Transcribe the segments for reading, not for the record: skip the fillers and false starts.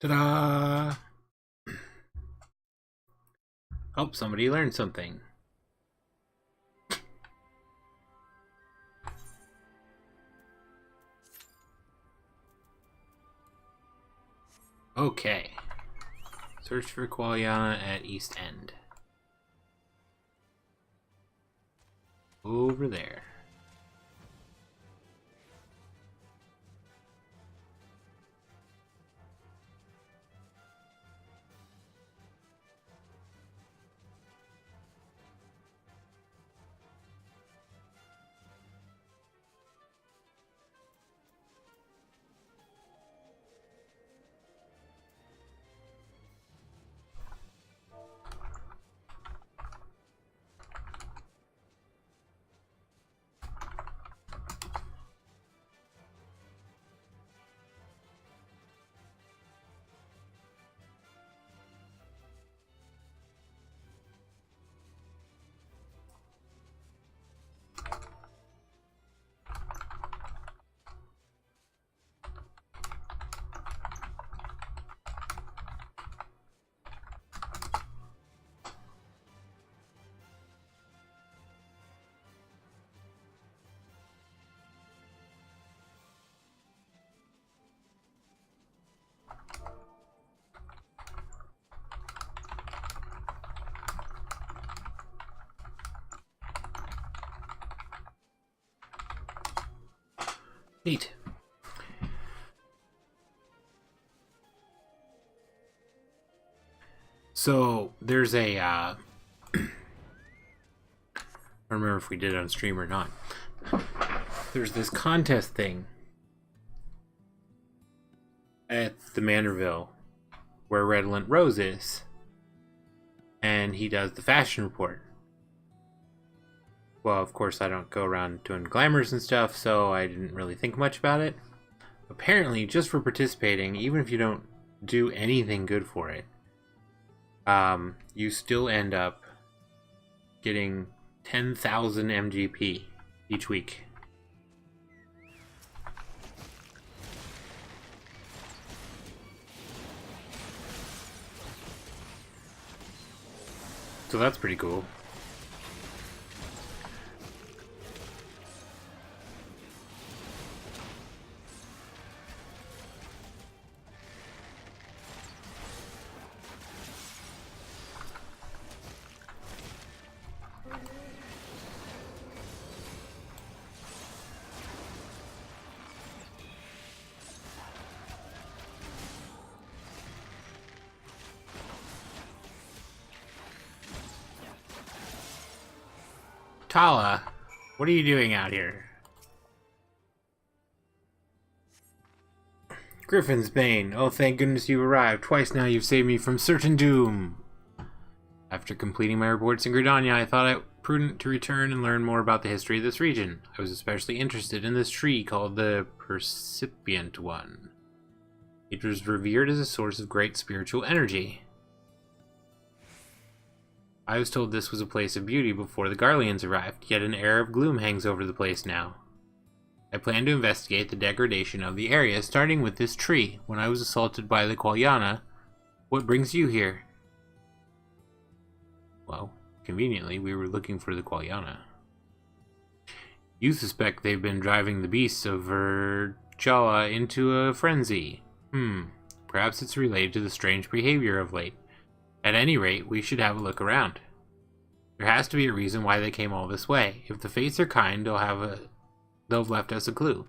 Ta-da! Help somebody learn something. Okay. Search for Qualiana at East End. Over there. Neat. So there's a I don't remember if we did it on stream or not. There's this contest thing at the Manorville where Redolent Rose is, and he does the fashion report. Well, of course, I don't go around doing glamours and stuff, so I didn't really think much about it. Apparently, just for participating, even if you don't do anything good for it, you still end up getting 10,000 MGP each week. So that's pretty cool. Tala, what are you doing out here? Griffin's Bane. Oh, thank goodness you arrived. Twice now you've saved me from certain doom. After completing my reports in Gridania, I thought it prudent to return and learn more about the history of this region. I was especially interested in this tree called the Percipient One. It was revered as a source of great spiritual energy. I was told this was a place of beauty before the Garleans arrived, yet an air of gloom hangs over the place now. I plan to investigate the degradation of the area, starting with this tree. When I was assaulted by the Qualiana, what brings you here? Well, conveniently, we were looking for the Qualiana. You suspect they've been driving the beasts of Verjala into a frenzy. Perhaps it's related to the strange behavior of late. At any rate, we should have a look around. There has to be a reason why they came all this way. If the fates are kind, they'll have left us a clue.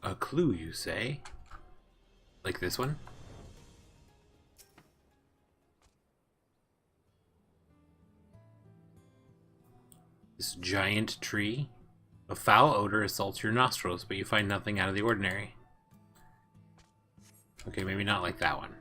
A clue, you say? Like this one? This giant tree? A foul odor assaults your nostrils, but you find nothing out of the ordinary. Okay, maybe not like that one.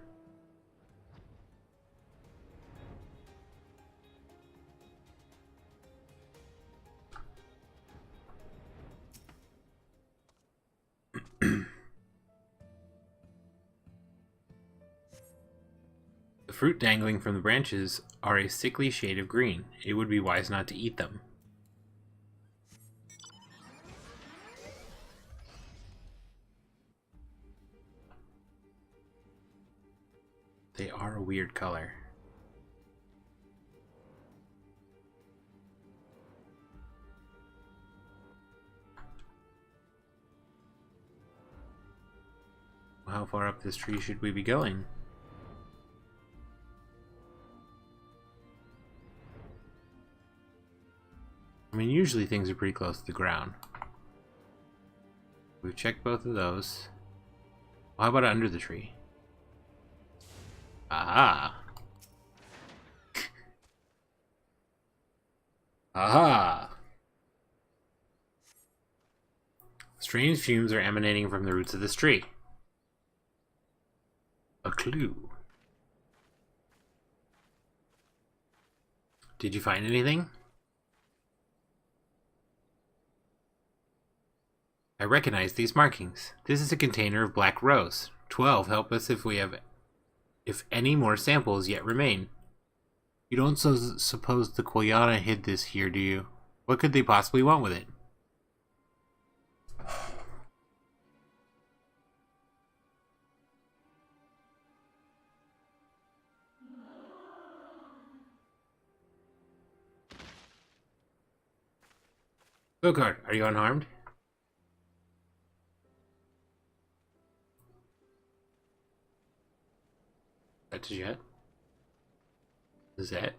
fruit dangling from the branches are a sickly shade of green. It would be wise not to eat them. They are a weird color. How far up this tree should we be going? I mean, usually things are pretty close to the ground. We've checked both of those. Well, how about under the tree? Aha! Aha! Strange fumes are emanating from the roots of this tree. A clue. Did you find anything? I recognize these markings. This is a container of black rose. 12 help us if any more samples yet remain. You don't suppose the Quiliana hid this here, do you? What could they possibly want with it? Bogart, are you unharmed? That's a jet. Mazette?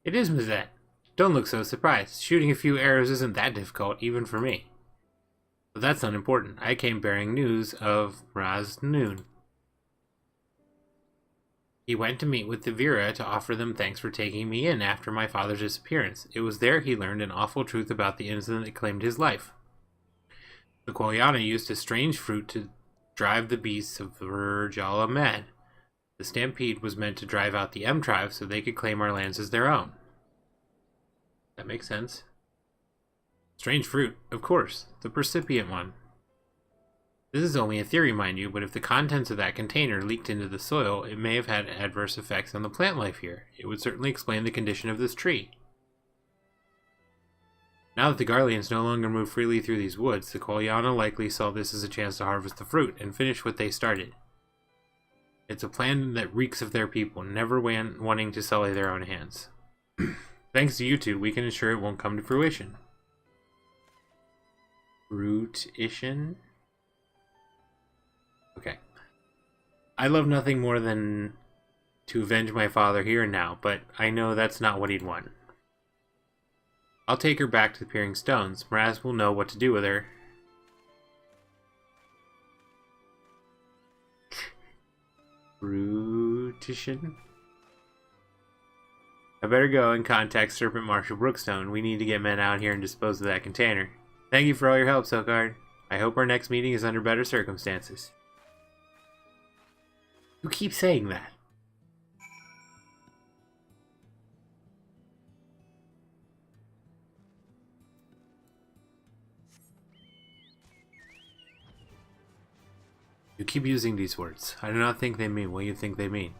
It is Mazette. Don't look so surprised. Shooting a few arrows isn't that difficult, even for me. But that's unimportant. I came bearing news of Raz Noon. He went to meet with the Vera to offer them thanks for taking me in after my father's disappearance. It was there he learned an awful truth about the incident that claimed his life. The Quiliana used a strange fruit to drive the beasts of Virjala mad. The stampede was meant to drive out the M tribe so they could claim our lands as their own. That makes sense. Strange fruit, of course, the percipient one. This is only a theory, mind you, but if the contents of that container leaked into the soil, it may have had adverse effects on the plant life here. It would certainly explain the condition of this tree. Now that the Garleans no longer move freely through these woods, the Quiliana likely saw this as a chance to harvest the fruit and finish what they started. It's a plan that reeks of their people, never wanting to sully their own hands. Thanks to you two, we can ensure it won't come to fruition. Fruition? Okay. I love nothing more than to avenge my father here and now, but I know that's not what he'd want. I'll take her back to the Peering Stones. Mraz will know what to do with her. Fruition? I better go and contact Serpent Marshal Brookstone. We need to get men out here and dispose of that container. Thank you for all your help, Silkard. I hope our next meeting is under better circumstances. You keep saying that. You keep using these words. I do not think they mean what you think they mean.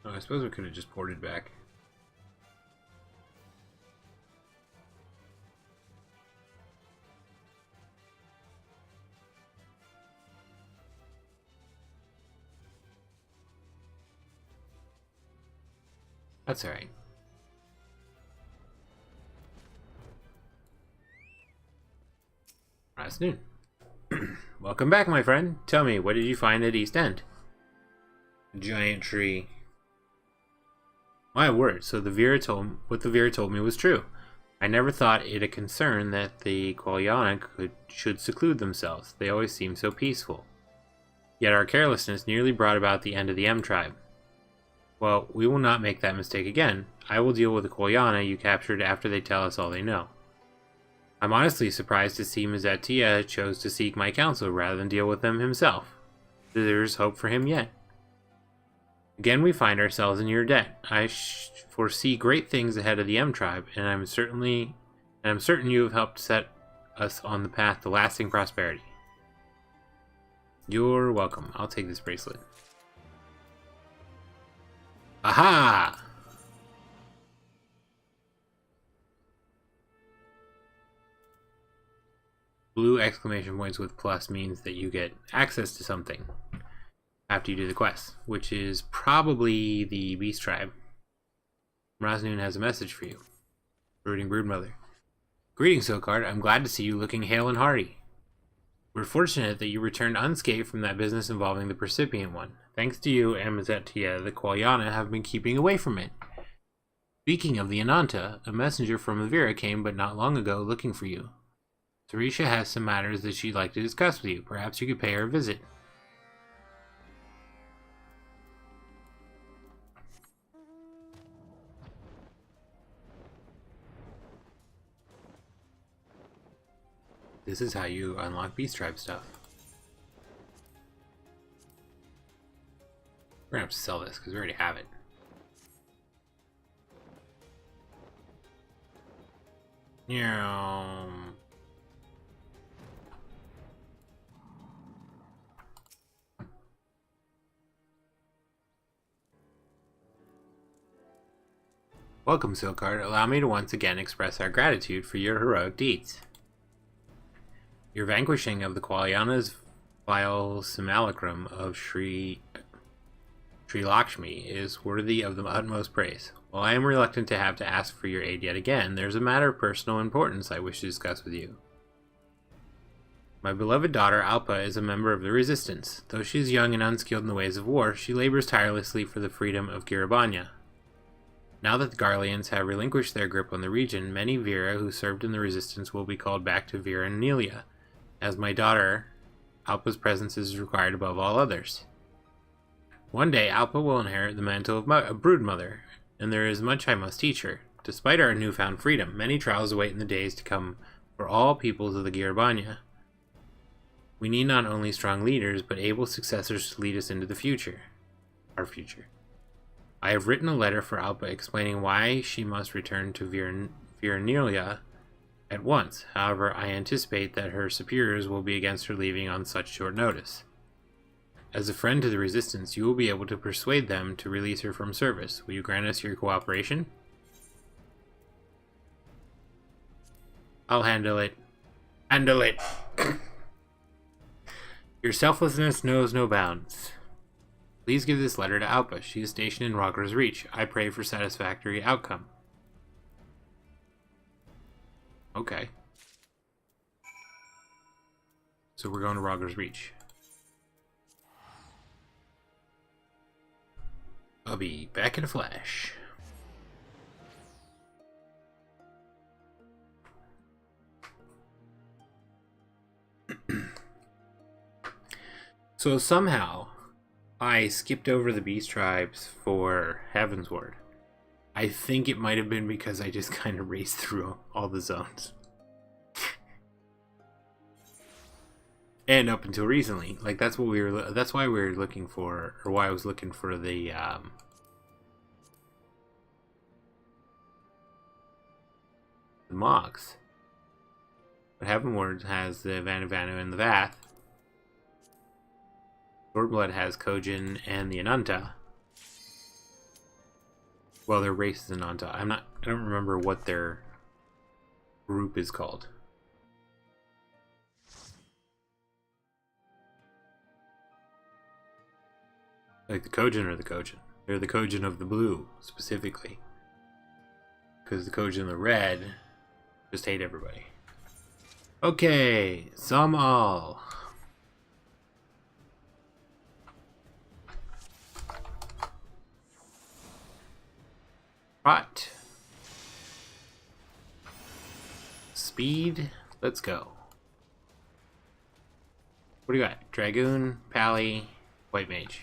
Oh, I suppose we could have just ported back. That's alright. That's noon. Welcome back, my friend. Tell me, what did you find at East End? Giant tree. My word, so what the Vera told me was true. I never thought it a concern that the Quiliana should seclude themselves. They always seemed so peaceful. Yet our carelessness nearly brought about the end of the M tribe. Well, we will not make that mistake again. I will deal with the Kolyana you captured after they tell us all they know. I'm honestly surprised to see Mazetia chose to seek my counsel rather than deal with them himself. There's hope for him yet. Again, we find ourselves in your debt. I foresee great things ahead of the M tribe, and I'm certain you have helped set us on the path to lasting prosperity. You're welcome. I'll take this bracelet. Aha! Blue exclamation points with plus means that you get access to something after you do the quest, which is probably the Beast Tribe. Rasnoon has a message for you. Brooding Broodmother. Greetings, Silkard. I'm glad to see you looking hale and hearty. We're fortunate that you returned unscathed from that business involving the Percipient one. Thanks to you and Mazetia, the Kolyana have been keeping away from it. Speaking of the Ananta, a messenger from Avira came but not long ago looking for you. Tarisha has some matters that she'd like to discuss with you. Perhaps you could pay her a visit. This is how you unlock Beast Tribe stuff. We're gonna have to sell this because we already have it. Yeah. Welcome, Silkard. Allow me to once again express our gratitude for your heroic deeds. Your vanquishing of the Kolyana's vile simulacrum of Sri Lakshmi is worthy of the utmost praise. While I am reluctant to have to ask for your aid yet again, there's a matter of personal importance I wish to discuss with you. My beloved daughter Alpa is a member of the Resistance. Though she is young and unskilled in the ways of war, she labors tirelessly for the freedom of Girabanya. Now that the Garleans have relinquished their grip on the region, many Vera who served in the Resistance will be called back to Vera and Nelia. As my daughter, Alpa's presence is required above all others. One day, Alpa will inherit the mantle of Broodmother, and there is much I must teach her. Despite our newfound freedom, many trials await in the days to come for all peoples of the Girabanya. We need not only strong leaders, but able successors to lead us into the future. Our future. I have written a letter for Alpa explaining why she must return to Viernelia at once. However, I anticipate that her superiors will be against her leaving on such short notice. As a friend to the Resistance, you will be able to persuade them to release her from service. Will you grant us your cooperation? I'll handle it. Handle it! Your selflessness knows no bounds. Please give this letter to Alpa. She is stationed in Rogger's Reach. I pray for satisfactory outcome. Okay. So we're going to Rogger's Reach. I'll be back in a flash. So somehow I skipped over the Beast Tribes for Heavensward. I think it might have been because I just kind of raced through all the zones. And up until recently, like that's why we were looking for, or why I was looking for the Mogs. But Heavenward has the Vanavanu and the Vath. Swordblood has Kojin and the Ananta. Well, their race is Ananta. I don't remember what their group is called. Like the Kojin or the Kojin. They're the Kojin of the blue, specifically. Because the Kojin of the red just hate everybody. Okay, some all. Right. Speed, let's go. What do you got? Dragoon, Pally, White Mage.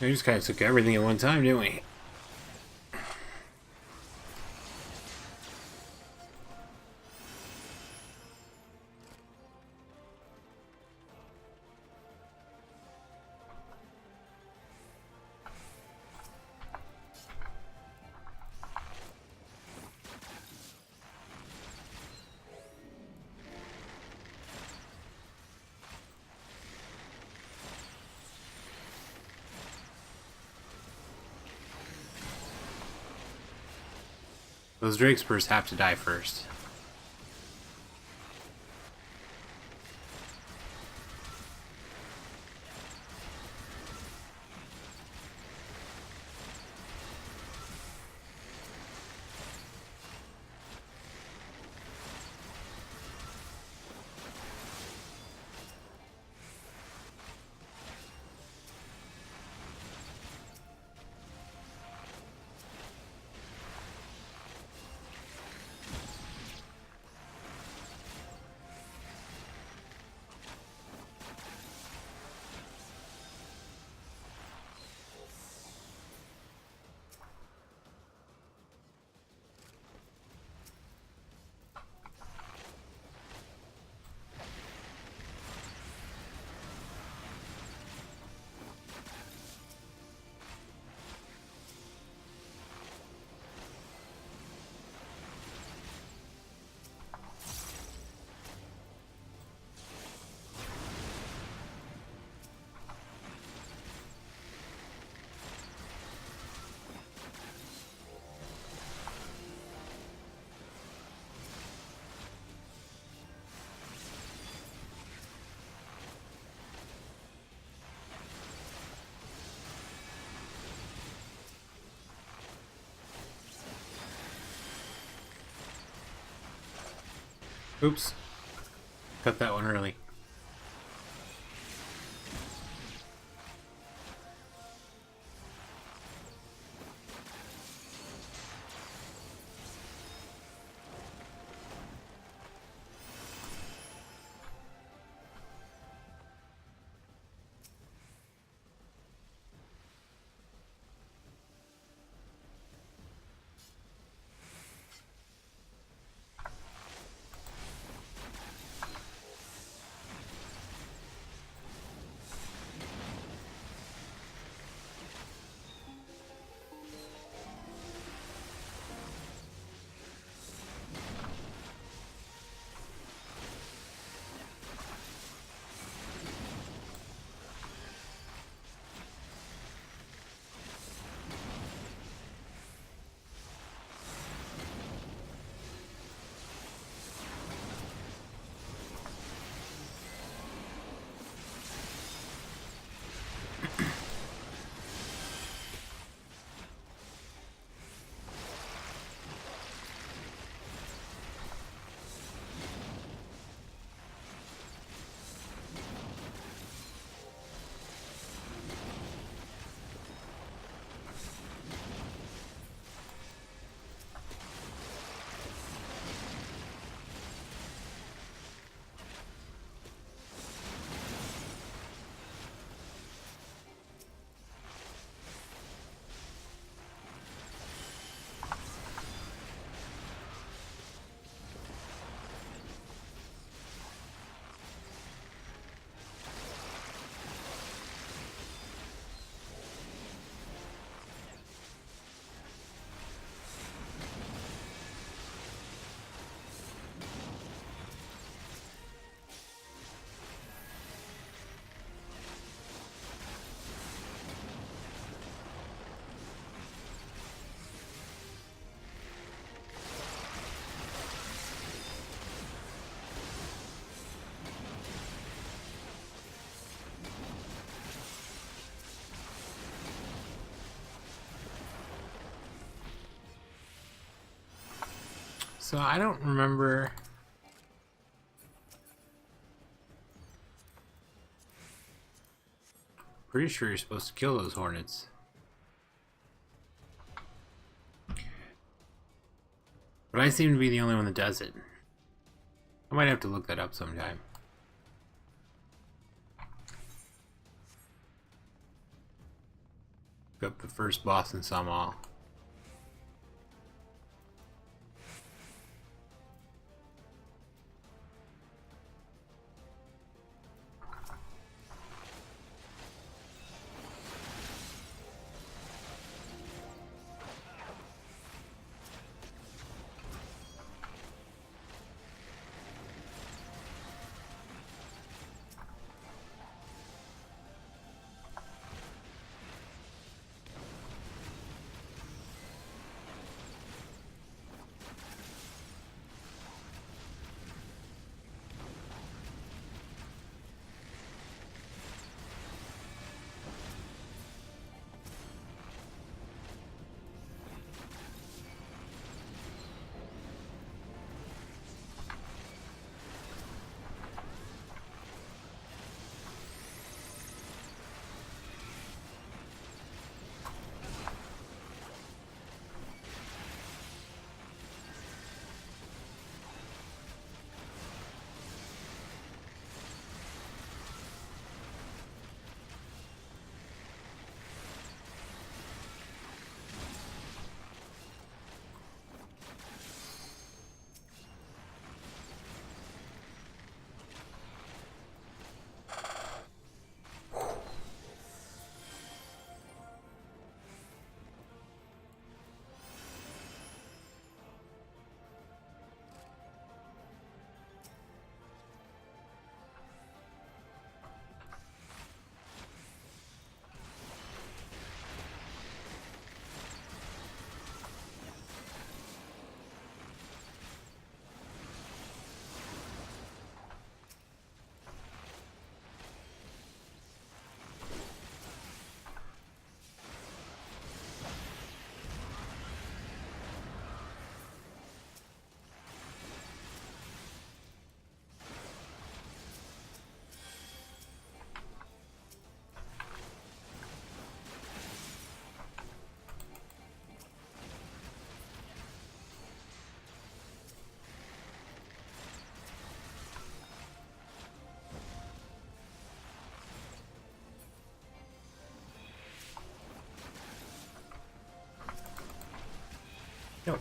We just kind of took everything at one time, didn't we? Those Drake Spurs have to die first. Oops. Cut that one early. So I don't remember. Pretty sure you're supposed to kill those hornets. But I seem to be the only one that does it. I might have to look that up sometime. Took up the first boss in Sohm. No.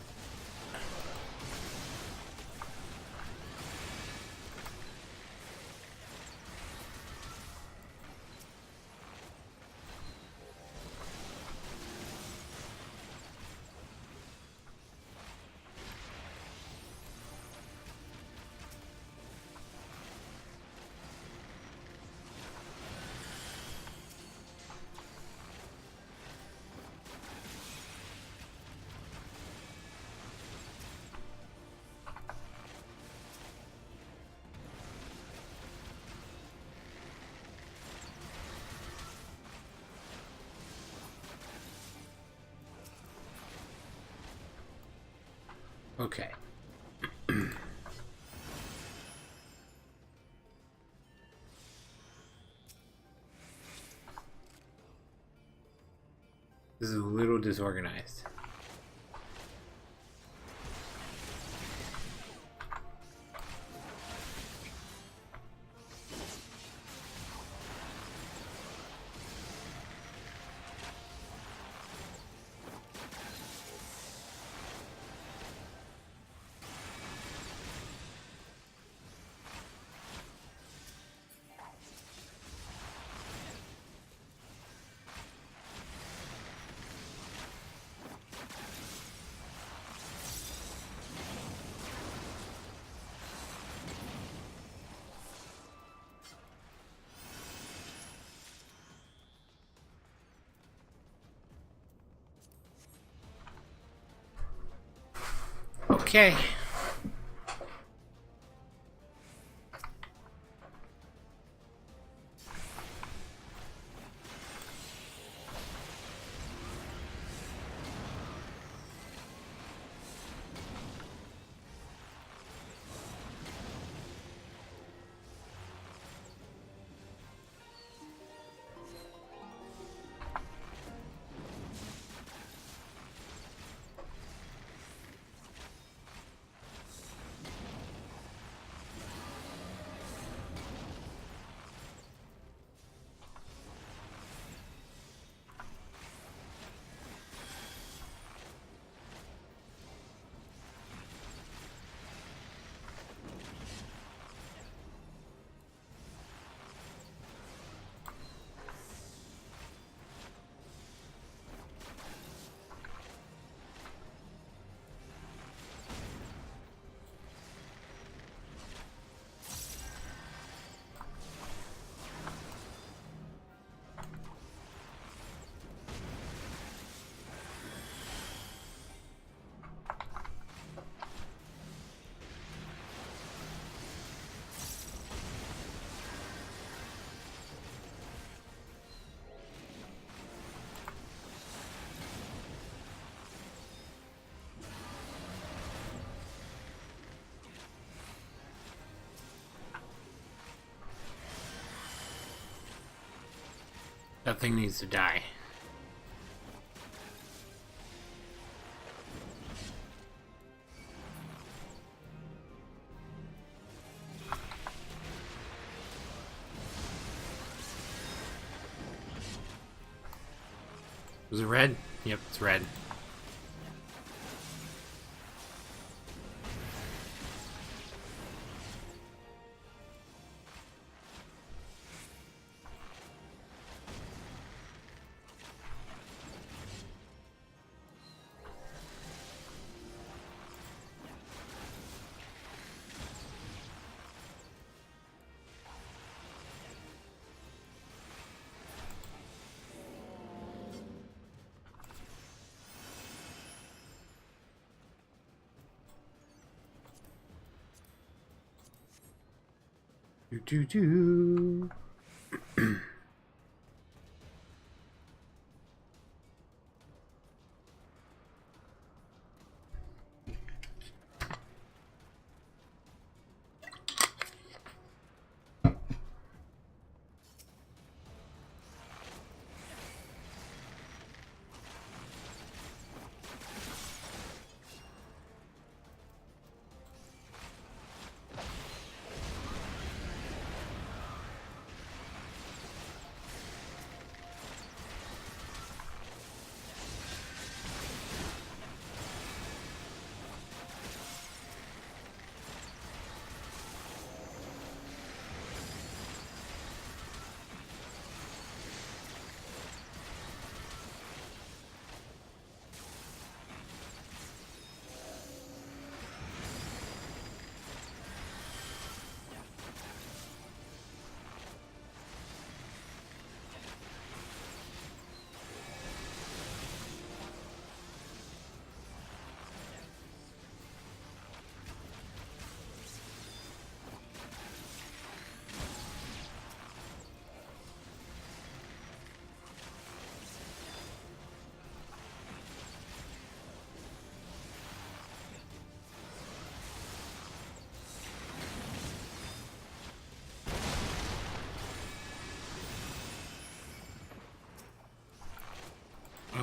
Okay. This is a little disorganized. Okay. That thing needs to die. Was it red? Yep, it's red. Do.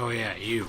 Oh yeah, you.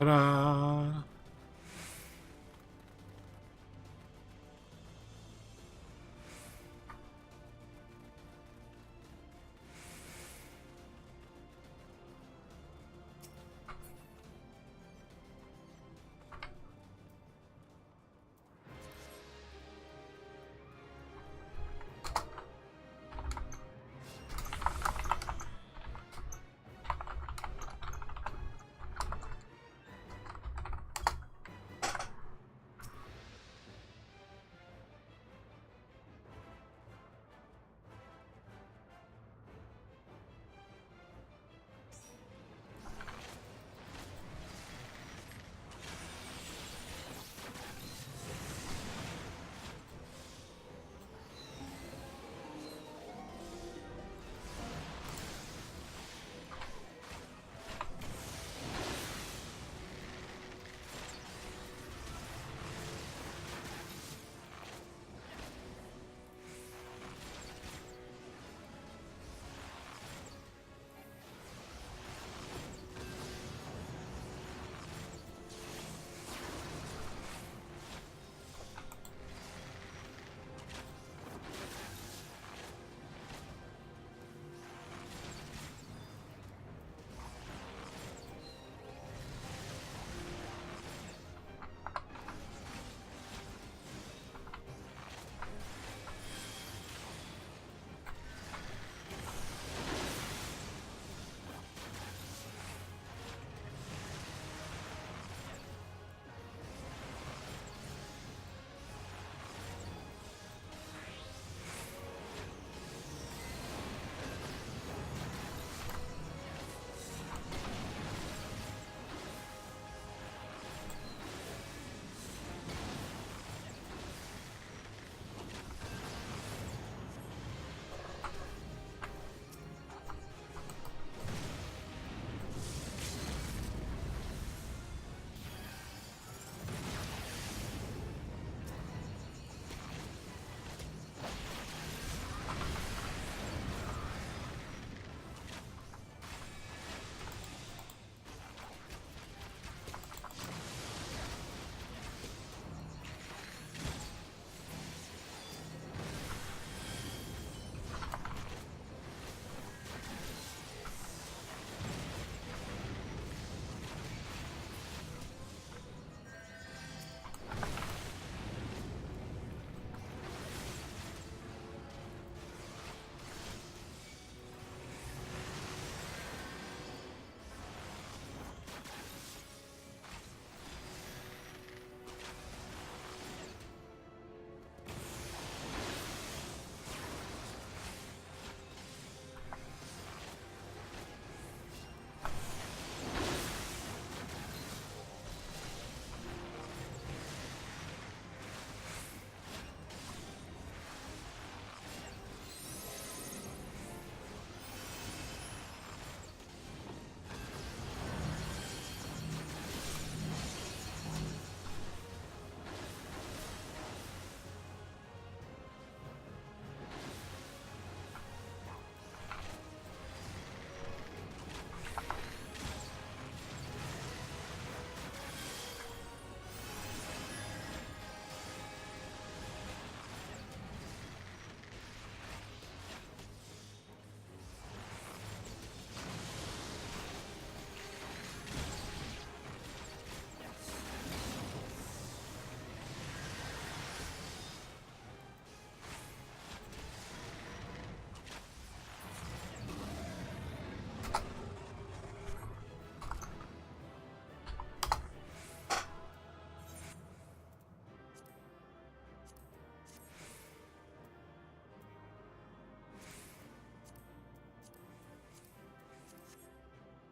Ta-da!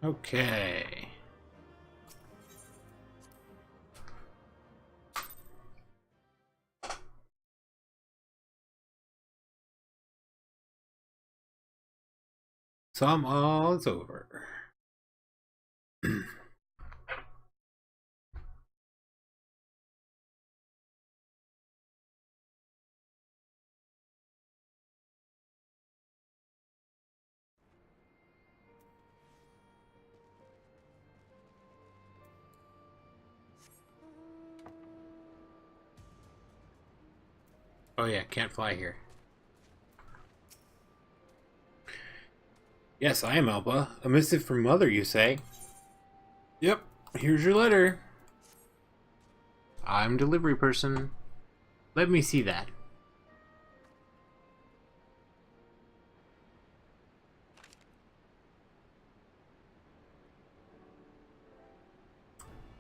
Okay. Sohm all is over. Oh yeah, can't fly here. Yes, I am Alba. A missive from Mother, you say? Yep, here's your letter. I'm delivery person. Let me see that.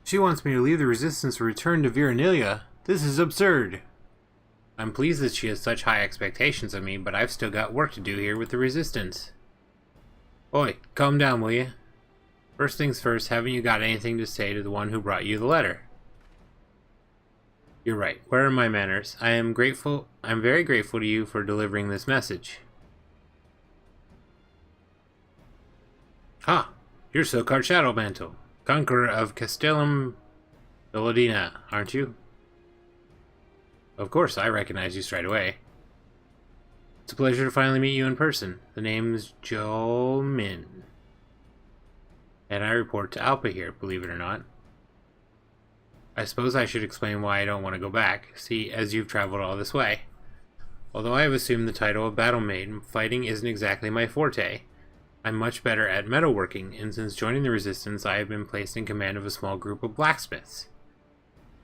She wants me to leave the Resistance and return to Viranilia. This is absurd. I'm pleased that she has such high expectations of me, but I've still got work to do here with the Resistance. Oi, calm down, will you? First things first, haven't you got anything to say to the one who brought you the letter? You're right. Where are my manners? I'm very grateful to you for delivering this message. Ah, you're Silkart Shadowmantle, conqueror of Castellum Villadina, aren't you? Of course, I recognize you straight away. It's a pleasure to finally meet you in person. The name's Joel Min. And I report to Alpa here, believe it or not. I suppose I should explain why I don't want to go back, see, as you've traveled all this way. Although I have assumed the title of Battle Maid, fighting isn't exactly my forte. I'm much better at metalworking, and since joining the Resistance, I have been placed in command of a small group of blacksmiths.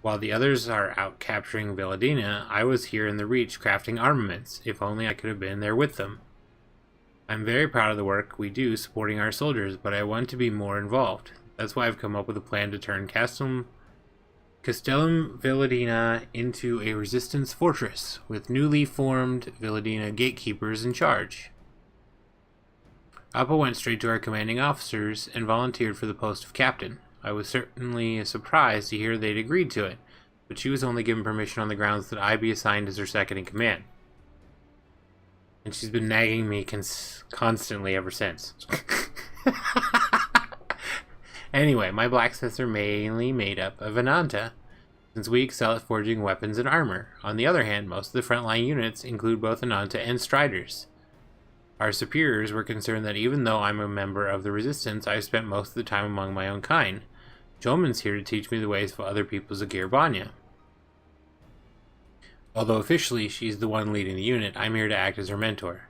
While the others are out capturing Villadina, I was here in the Reach crafting armaments, if only I could have been there with them. I'm very proud of the work we do supporting our soldiers, but I want to be more involved. That's why I've come up with a plan to turn Castellum Villadina into a Resistance fortress, with newly formed Villadina gatekeepers in charge. Appa went straight to our commanding officers and volunteered for the post of captain. I was certainly surprised to hear they'd agreed to it, but she was only given permission on the grounds that I be assigned as her second in command. And she's been nagging me constantly ever since. Anyway, my blacksmiths are mainly made up of Ananta, since we excel at forging weapons and armor. On the other hand, most of the frontline units include both Ananta and Striders. Our superiors were concerned that even though I'm a member of the Resistance, I've spent most of the time among my own kind. Jolman's here to teach me the ways of other peoples of Gearbanya. Although officially she's the one leading the unit, I'm here to act as her mentor.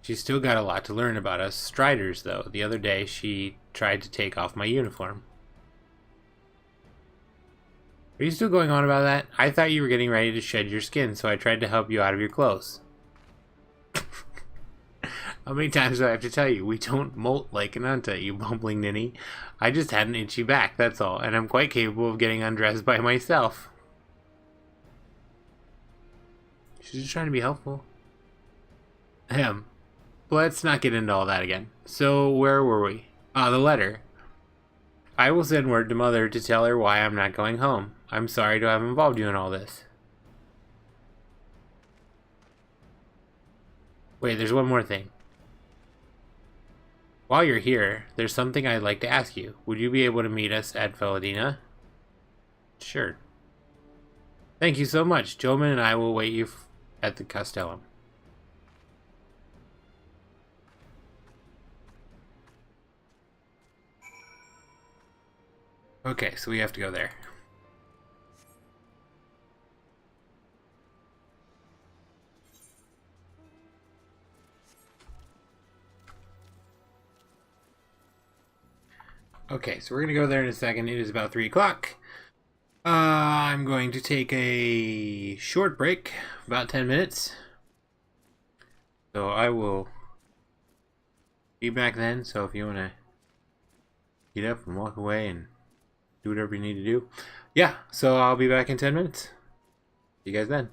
She's still got a lot to learn about us Striders, though. The other day she tried to take off my uniform. Are you still going on about that? I thought you were getting ready to shed your skin, so I tried to help you out of your clothes. How many times do I have to tell you? We don't molt like an Anta, you bumbling ninny. I just had an itchy back, that's all, and I'm quite capable of getting undressed by myself. She's just trying to be helpful. Ahem. Let's not get into all that again. So, where were we? Ah, the letter. I will send word to Mother to tell her why I'm not going home. I'm sorry to have involved you in all this. Wait, there's one more thing. While you're here, there's something I'd like to ask you. Would you be able to meet us at Villadina? Sure. Thank you so much. Jolman and I will wait you at the Castellum. Okay, so we have to go there. Okay, so we're going to go there in a second. It is about 3 o'clock. I'm going to take a short break, about 10 minutes. So I will be back then. So if you want to get up and walk away and do whatever you need to do. Yeah, so I'll be back in 10 minutes. See you guys then.